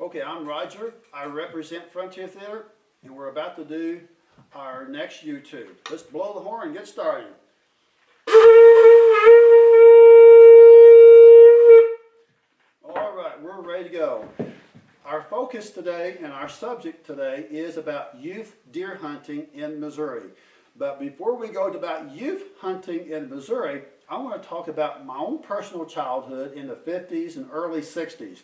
Okay, I'm Roger. I represent Frontier Theater, and we're about to do our next YouTube. Let's blow the horn and get started. All right, we're ready to go. Our focus today and our subject today is about youth deer hunting in Missouri. But before we go to about youth hunting in Missouri, I want to talk about my own personal childhood in the 50s and early 60s.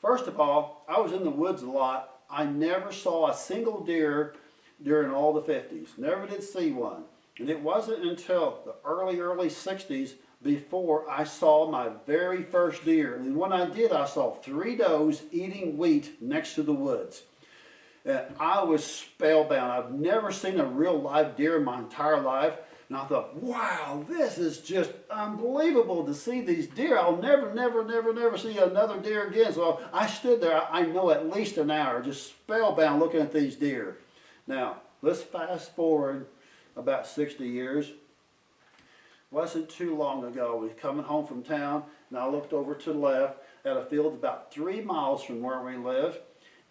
First of all, I was in the woods a lot. I never saw a single deer during all the 50s. Never did see one. And it wasn't until the early 60s before I saw my very first deer. And when I did, I saw 3 does eating wheat next to the woods. And I was spellbound. I've never seen a real live deer in my entire life. And I thought, wow, this is just unbelievable to see these deer. I'll never see another deer again. So I stood there, I know, at least an hour, just spellbound looking at these deer. Now, let's fast forward about 60 years. Wasn't too long ago, I was coming home from town, and I looked over to the left at a field about 3 miles from where we live.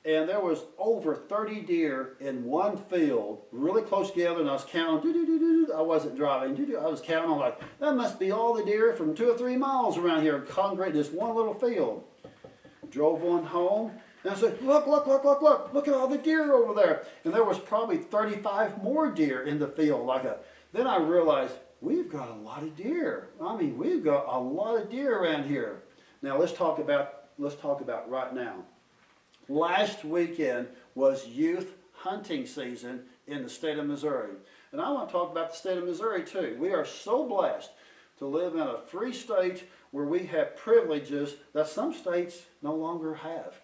And there was over 30 deer in one field, really close together, and I was counting. I wasn't driving. I was counting. I'm like, that must be all the deer from 2 or 3 miles around here congregated in this one little field. Drove on home, and I said, look at all the deer over there. And there was probably 35 more deer in the field. Then I realized, we've got a lot of deer. I mean, we've got a lot of deer around here. Now let's talk about right now. Last weekend was youth hunting season in the state of Missouri. And I want to talk about the state of Missouri too. We are so blessed to live in a free state where we have privileges that some states no longer have.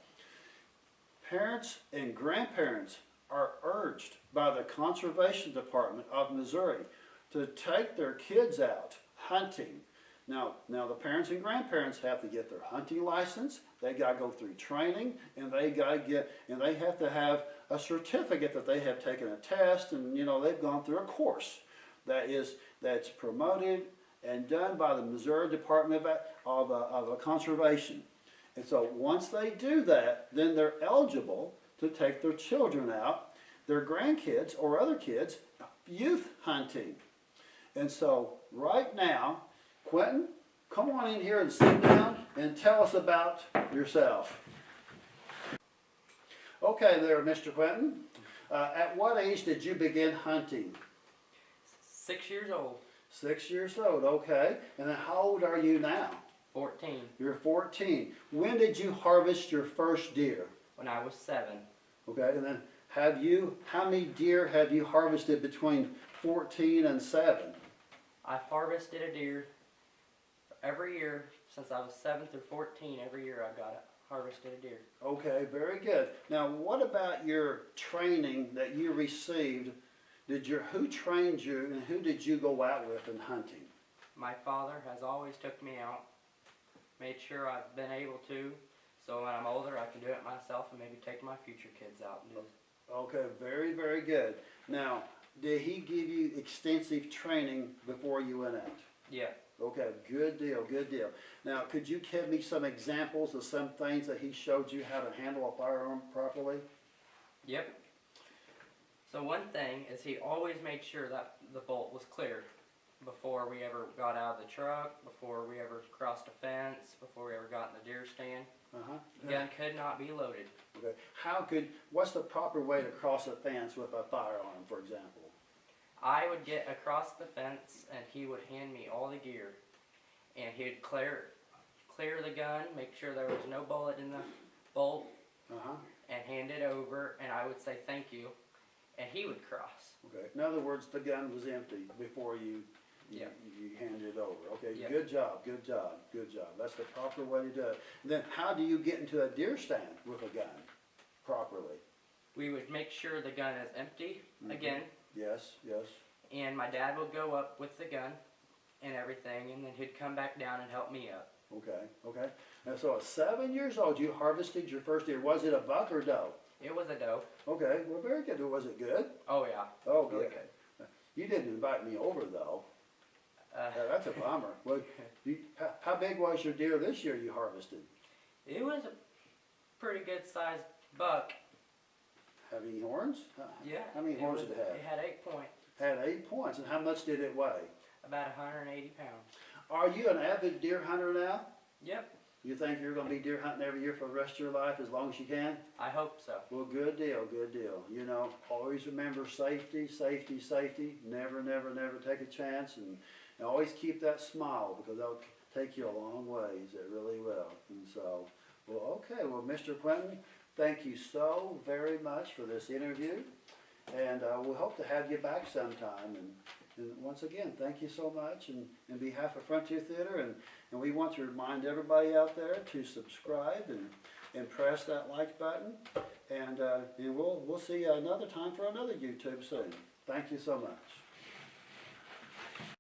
Parents and grandparents are urged by the Conservation Department of Missouri to take their kids out hunting. Now the parents and grandparents have to get their hunting license. They got to go through training, and they have to have a certificate that they have taken a test, and they've gone through a course that's promoted and done by the Missouri Department of Conservation. And so once they do that, then they're eligible to take their children out, their grandkids or other kids, youth hunting. And so right now, Quentin, come on in here and sit down and tell us about yourself. Okay there, Mr. Quentin. At what age did you begin hunting? 6 years old. 6 years old, okay. And then how old are you now? 14. You're 14. When did you harvest your first deer? When I was 7. Okay, and then how many deer have you harvested between 14 and 7? I've harvested a deer every year since I was 7 through 14. Every year I've harvested a deer. Okay, very good. Now, what about your training that you received? Who trained you, and who did you go out with in hunting? My father has always took me out, made sure I've been able to, so when I'm older I can do it myself and maybe take my future kids out and do it. Okay, very, very good. Now, did he give you extensive training before you went out? Yeah. Okay, good deal, good deal. Now, could you give me some examples of some things that he showed you how to handle a firearm properly? Yep. So one thing is he always made sure that the bolt was clear before we ever got out of the truck, before we ever crossed a fence, before we ever got in the deer stand. The gun could not be loaded. Okay. What's the proper way to cross a fence with a firearm, for example? I would get across the fence and he would hand me all the gear. And he'd clear the gun, make sure there was no bullet in the bolt, and hand it over, and I would say thank you, and he would cross. Okay. In other words, the gun was empty before you handed it over. Okay. Yep. Good job. That's the proper way to do it. And then how do you get into a deer stand with a gun properly? We would make sure the gun is empty again. Yes. And my dad would go up with the gun and everything, and then he'd come back down and help me up. Okay. And so at 7 years old, you harvested your first deer. Was it a buck or doe? It was a doe. Okay, well, very good. Was it good? Oh yeah. Oh, really good. You didn't invite me over though. That's a bummer. Well, how big was your deer this year you harvested? It was pretty good sized buck. Have any horns? Yeah. How many horns did it have? It had 8 points. Had 8 points. And how much did it weigh? About 180 pounds. Are you an avid deer hunter now? Yep. You think you're going to be deer hunting every year for the rest of your life as long as you can? I hope so. Well, good deal, good deal. You know, always remember safety, safety, safety. Never, never, never take a chance. And always keep that smile because that'll take you a long ways. It really will. And so, well, okay. Well, Mr. Quentin, thank you so very much for this interview. And we hope to have you back sometime. And once again, thank you so much. And on behalf of Frontier Theater, and we want to remind everybody out there to subscribe and press that like button. And we'll see you another time for another YouTube soon. Thank you so much.